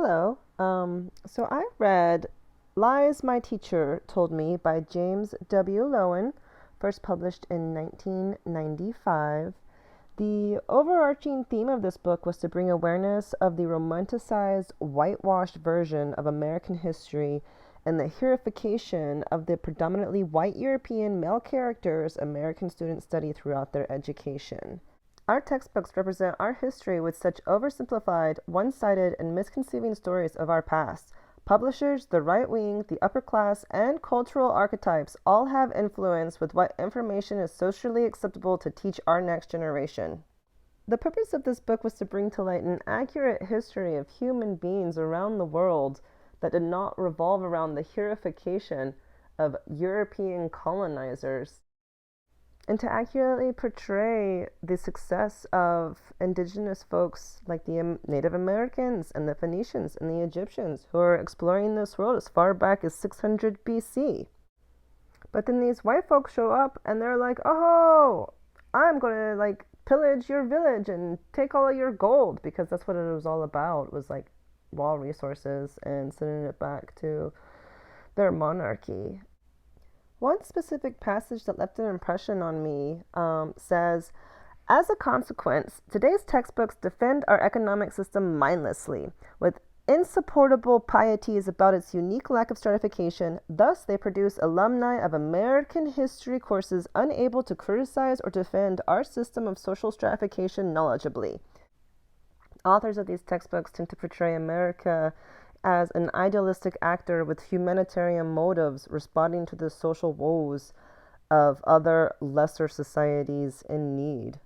Hello. So I read Lies My Teacher Told Me by James W. Loewen, first published in 1995. The overarching theme of this book was to bring awareness of the romanticized, whitewashed version of American history and the heroification of the predominantly white European male characters American students study throughout their education. Our textbooks represent our history with such oversimplified, one-sided, and misconceiving stories of our past. Publishers, the right wing, the upper class, and cultural archetypes all have influence with what information is socially acceptable to teach our next generation. The purpose of this book was to bring to light an accurate history of human beings around the world that did not revolve around the heroification of European colonizers, and to accurately portray the success of indigenous folks like the Native Americans and the Phoenicians and the Egyptians who are exploring this world as far back as 600 BC. But then these white folks show up and they're like, oh, I'm gonna like pillage your village and take all of your gold, because that's what it was all about, was like raw resources and sending it back to their monarchy. One specific passage that left an impression on me says, as a consequence, today's textbooks defend our economic system mindlessly, with insupportable pieties about its unique lack of stratification. Thus, they produce alumni of American history courses unable to criticize or defend our system of social stratification knowledgeably. Authors of these textbooks tend to portray America as an idealistic actor with humanitarian motives responding to the social woes of other lesser societies in need.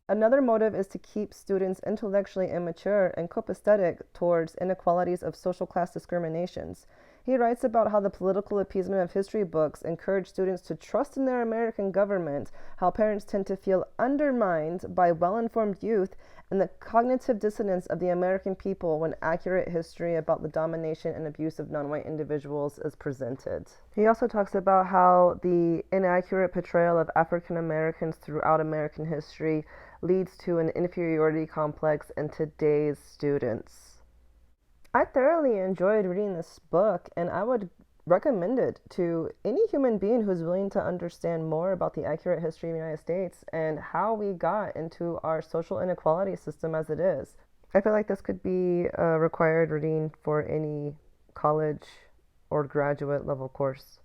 Another motive is to keep students intellectually immature and copacetic towards inequalities of social class discriminations. He writes about how the political appeasement of history books encourage students to trust in their American government, how parents tend to feel undermined by well-informed youth, and the cognitive dissonance of the American people when accurate history about the domination and abuse of non-white individuals is presented. He also talks about how the inaccurate portrayal of African Americans throughout American history leads to an inferiority complex in today's students. I thoroughly enjoyed reading this book, and I would recommend it to any human being who's willing to understand more about the accurate history of the United States and how we got into our social inequality system as it is. I feel like this could be a required reading for any college or graduate level course.